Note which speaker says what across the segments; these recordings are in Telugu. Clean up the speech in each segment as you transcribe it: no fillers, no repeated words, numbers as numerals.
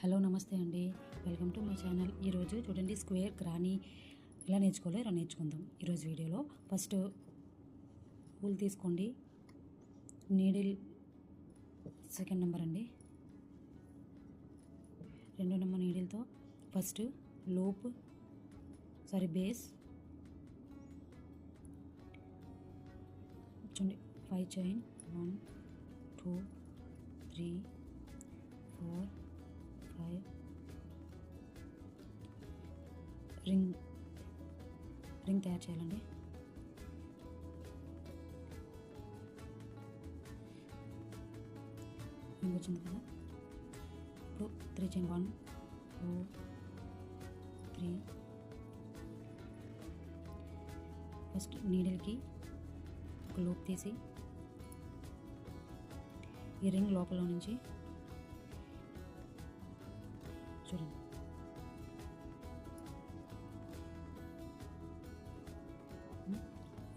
Speaker 1: హలో నమస్తే అండి, వెల్కమ్ టు మై ఛానల్. ఈరోజు చూడండి స్క్వేర్ గ్రానీ ఎలా నేర్చుకోవాలో ఇలా నేర్చుకుందాం ఈరోజు వీడియోలో. ఫస్ట్ ఊల్ తీసుకోండి, నీడిల్ సెకండ్ నెంబర్ అండి, 2 నెంబర్ నీడిల్తో ఫస్ట్ లూప్ బేస్ చూడండి 5 చైన్ 1 2 3 4 5 రింగ్ తయారు చేయాలండి. రింగ్ వచ్చింది కదా, ఇప్పుడు 3 చైన్ 1 2 3. ఫస్ట్ నీడిల్కి ఒక లూప్ తీసి ఈ రింగ్ లోపల నుంచి చూడండి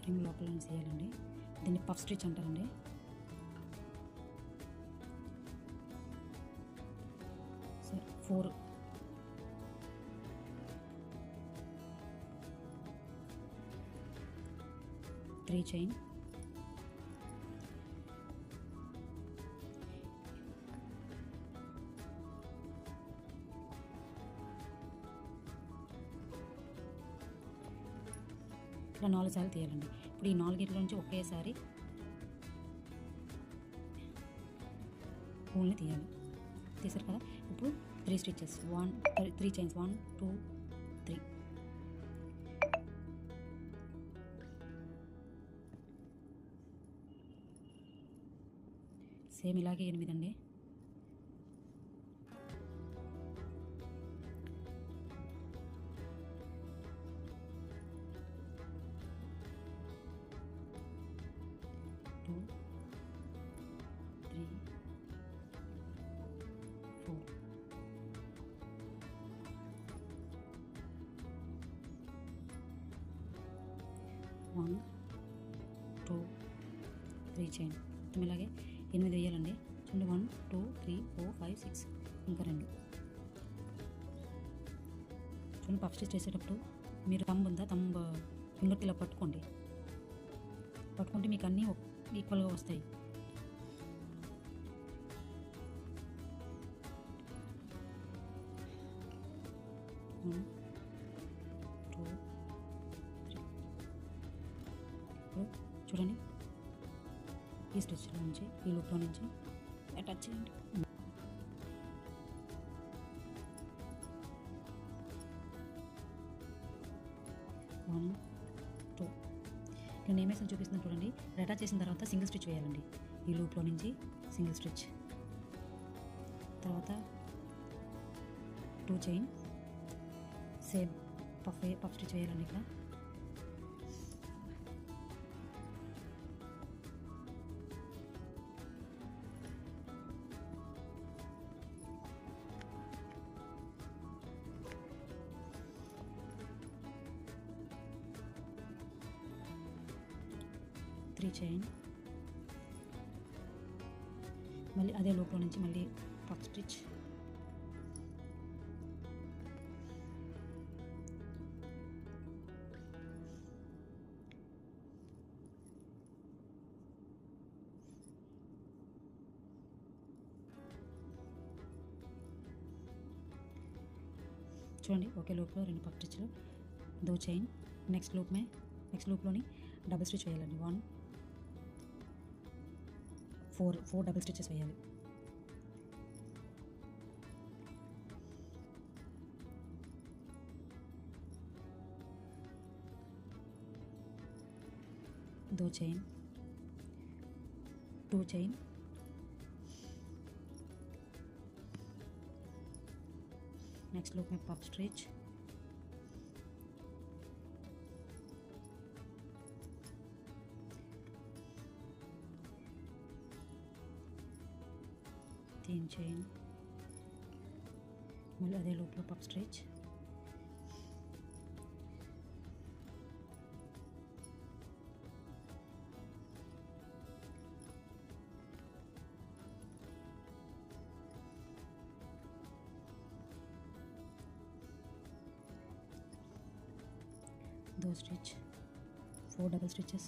Speaker 1: రింగ్ లోపల నుంచి చేయాలండి. దీన్ని పఫ్ స్టిచ్ అంటారండి. సరే 4 3 చైన్ ఇలా 4 సార్లు తీయాలండి. ఇప్పుడు ఈ 4 గిట్ల నుంచి ఒకేసారి ఊల్ని తీయాలి. తీసారు కదా, ఇప్పుడు 3 స్టిచెస్ 3 చైన్స్ 1 2 3. సేమ్ ఇలాగే 8 అండి. Two, 3, 4. One, 2, 3 chain. మొత్తం ఇలాగే 8 వేయాలండి. చూడండి 1 2 3 4 5 6, ఇంకా 2. చూడండి పఫ్ స్టిచ్ చేసేటప్పుడు మీరు తంబ్ ఫింగర్ ఇలా పట్టుకుంటే మీకు అన్నీ ఈక్వల్గా వస్తాయి. ఇప్పుడు చూడండి ఈ స్టిచ్లో నుంచి ఈ లూప్లో నుంచి అటాచ్ చేయండి. 1 2. నేను ఏమేసాను చూపిస్తున్నాను చూడండి. అటాచ్ చేసిన తర్వాత సింగిల్ స్టిచ్ వేయాలండి. ఈ లూప్లో నుంచి సింగిల్ స్టిచ్, తర్వాత 2 చైన్ సేమ్ పఫ్ స్టిచ్ వేయాలండి. ఇక్కడ త్రీ చైన్, మళ్ళీ అదే లూప్లో నుంచి మళ్ళీ పఫ్ స్టిచ్, చూడండి ఒకే లూప్లో 2 పఫ్ స్టిచ్లు, 2 చైన్. నెక్స్ట్ లూప్లోని డబుల్ స్టిచ్ వేయాలండి. 1 4 డబుల్ స్టిచెస్ వేయాలి. दो चेन 2 चेन, नेक्स्ट लूप में पफ स्टिच, तीन चेन, मళ్ళీ అదే లూప్లో puff stitch, 2 stitch, 4 double stitches,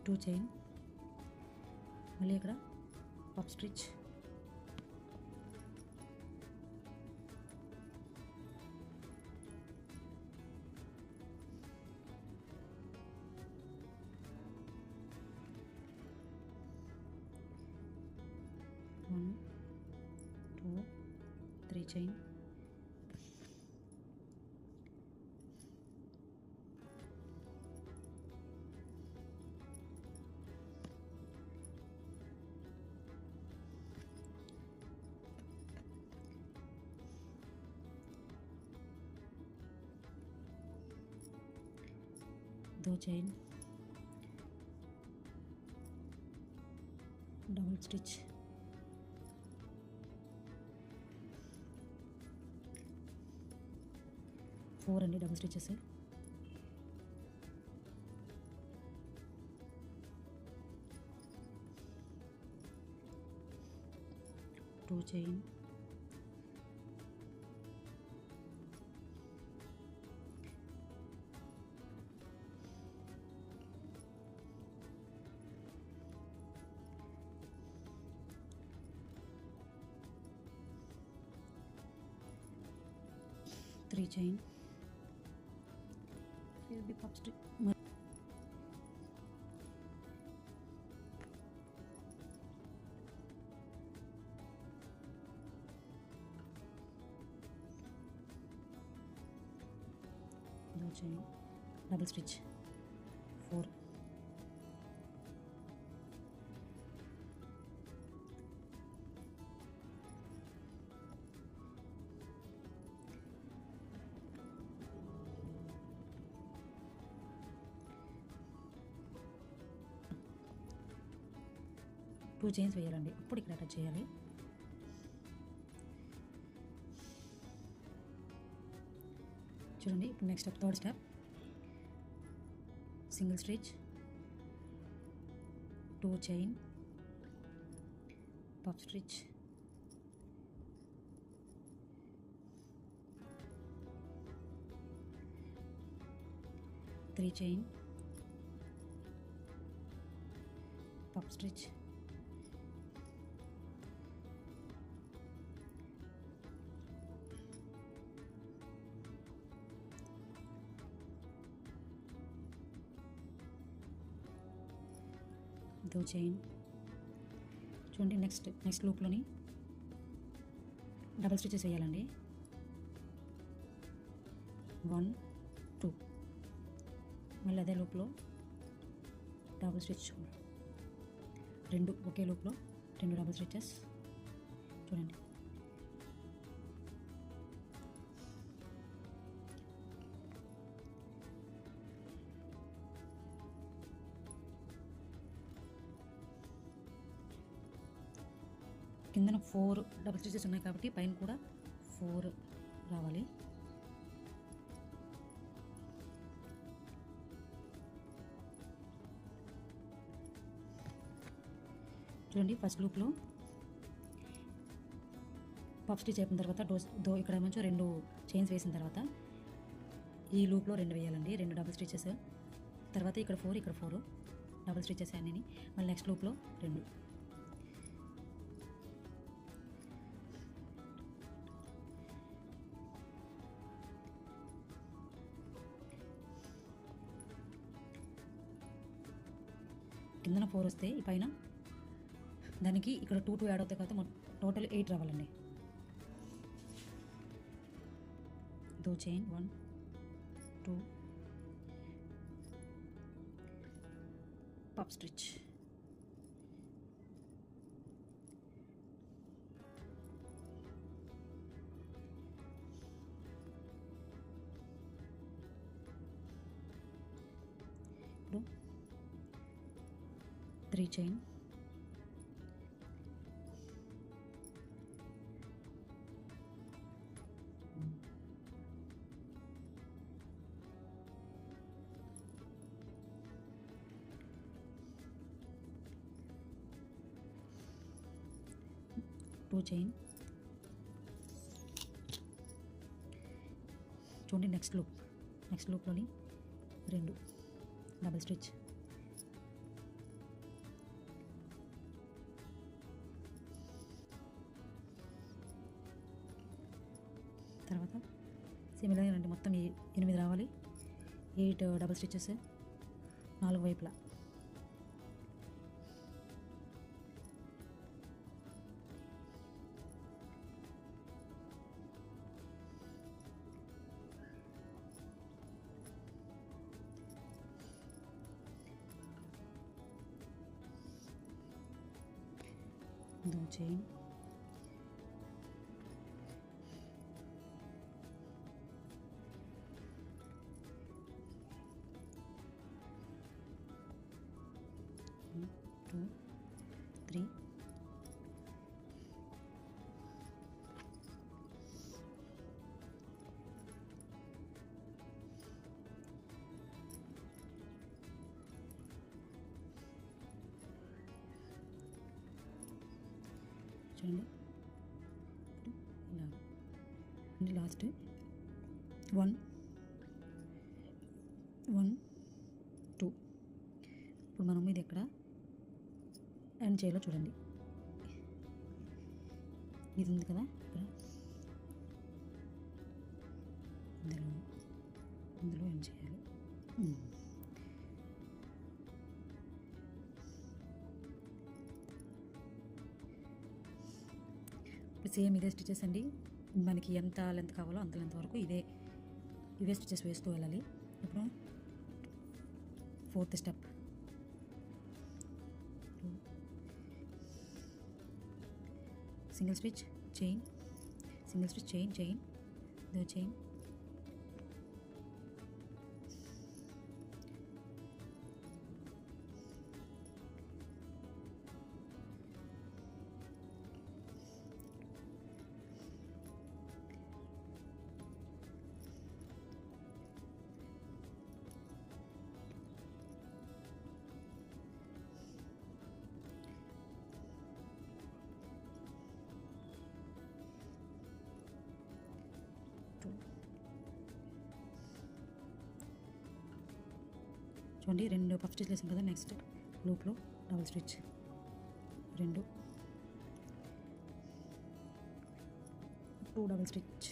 Speaker 1: two chain, మళ్ళీ ఇక్కడ puff stitch, one two three chain, दो चेन, डबल स्टिच, फोर अंडी double stitches, two chain, three chain, फिर भी पफ स्टिच, दो chain, double stitch, four, two chains వేయాలండి, అప్పుడు ఇక్కడ అటాచ్ చేయాలి. చూడండి ఇప్పుడు next step, third step, single stitch, two chain, puff stitch, three chain, puff stitch, दो चैन. చూడండి నెక్స్ట్ లూప్లోని డబల్ స్టిచెస్ వేయాలండి. 1 2, మళ్ళీ అదే లూప్లో డబల్ స్టిచ్, రెండు ఒకే లూప్లో రెండు డబల్ స్టిచెస్. చూడండి కిందన 4 డబుల్ స్టిచెస్ ఉన్నాయి కాబట్టి పైన కూడా 4 రావాలి. చూడండి ఫస్ట్ లూప్లో పఫ్ స్టిచ్ అయిపోయిన తర్వాత ఇక్కడ మంచిగా 2 చైన్స్ వేసిన తర్వాత ఈ లూప్లో 2 వేయాలండి, 2 డబుల్ స్టిచెస్. తర్వాత ఇక్కడ 4 డబుల్ స్టిచెస్ అన్నీ. మళ్ళీ నెక్స్ట్ లూప్లో 2. కిందన 4 వస్తే ఈ పైన దానికి ఇక్కడ 2 యాడ్ అవుతాయి కాబట్టి టోటల్ 8 రావాలండి. 2 చైన్ 1 2 పఫ్ స్టిచ్, ఇప్పుడు 3 చైన్, 2 చైన్. చూడండి నెక్స్ట్ లూప్లోని 2 డబుల్ స్టిచ్. తర్వాత సేమ్ ఇలాగే రండి, మొత్తం 8 రావాలి. 8 డబుల్ స్టిచెస్ 4 వైపులా. दो चेन, टू, 3, చూడండి ఇలా లాస్ట్ 1 1 2. ఇప్పుడు మనం ఇది ఎక్కడ ఎండ్ చేయాలో చూడండి. ఇది ఉంది కదా ఇక్కడ, ఇందులో ఎండ్ చేయాలి. ఇప్పుడు సేమ్ ఇదే స్టిచెస్ అండి, మనకి ఎంత లెంత్ కావాలో అంత లెంత్ వరకు ఇవే స్టిచెస్ వేస్తూ వెళ్ళాలి. ఇప్పుడు 4th step, single stitch chain, single stitch chain chain, దో చైన్, చూడండి 2 పఫ్ స్టిచ్ వేసాం కదా. నెక్స్ట్ లూప్లో డబుల్ స్టిచ్ 2 డబుల్ స్టిచ్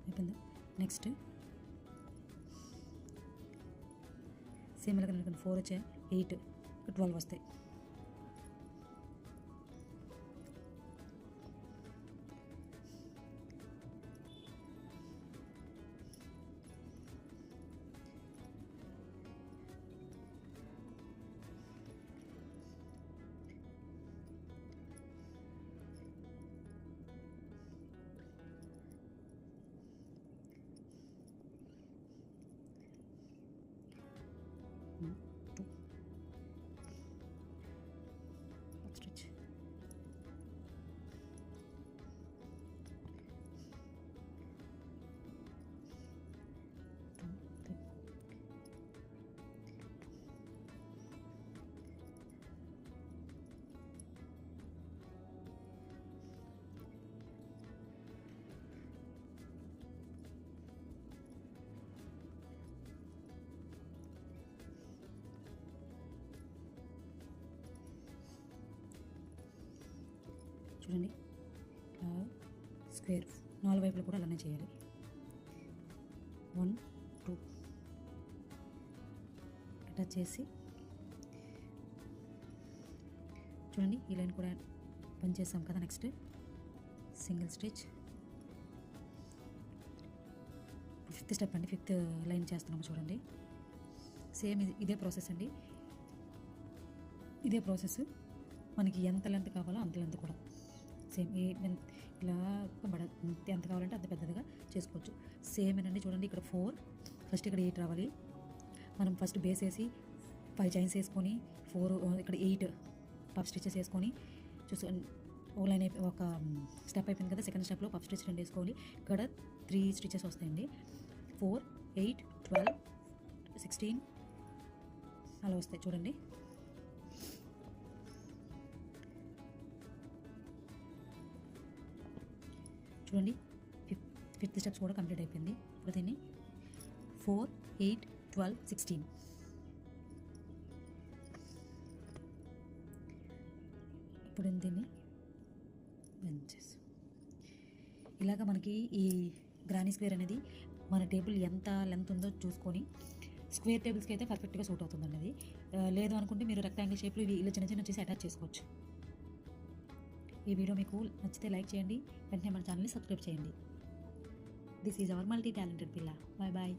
Speaker 1: అయిపోయింది. నెక్స్ట్ సేమ్ ఇలాగ 4 వచ్చాయి, 8 12 వస్తాయి. Stitch. చూడండి స్క్వేర్ 4 వైపులు కూడా అలానే చేయాలి. 1 2 అటాచ్ చేసి చూడండి ఈ లైన్ కూడా పని చేసాం కదా. Next single stitch, 5th step అండి, 5th లైన్ చేస్తున్నాము చూడండి. సేమ్ ఇదే ప్రాసెస్ అండి, ఇదే ప్రాసెస్ మనకి ఎంత లెంత్ కావాలో అంత లెంత్ కూడా సేమ్ ఇలా ఎంత కావాలంటే అంత పెద్దదిగా చేసుకోవచ్చు. సేమ్ ఏనండి. చూడండి ఇక్కడ 4, ఫస్ట్ ఇక్కడ 8 రావాలి. మనం ఫస్ట్ బేస్ వేసి 5 చైన్స్ వేసుకొని 4 ఇక్కడ 8 పఫ్ స్టిచెస్ వేసుకొని ఒక లైన్ ఒక స్టెప్ అయిపోయింది కదా. సెకండ్ స్టెప్లో పఫ్ స్టిచ్ 2 వేసుకోవాలి. ఇక్కడ 3 స్టిచెస్ వస్తాయండి. 4 8 12 16 అలా వస్తాయి చూడండి. చూడండి, ఫిఫ్త్ స్టెప్స్ కూడా కంప్లీట్ అయిపోయింది. ఇప్పుడు దీన్ని 4, 8, 12, 16 ఇప్పుడు దీన్ని బెంచెస్. ఇలాగ మనకి ఈ గ్రానీ స్క్వేర్ అనేది మన టేబుల్ ఎంత లెంత్ ఉందో చూసుకొని, స్క్వేర్ టేబుల్స్కి అయితే పర్ఫెక్ట్గా సూట్ అవుతుంది అన్నది. లేదు అనుకుంటే మీరు రెక్టాంగిల్ షేప్లో ఇవి ఇలా చిన్న చిన్న చేసి అటాచ్ చేసుకోవచ్చు. ఈ వీడియో మీకు నచ్చితే లైక్ చేయండి, వెంటనే మన ఛానల్ని సబ్స్క్రైబ్ చేయండి. This is our multi talented పిల్ల. Bye bye.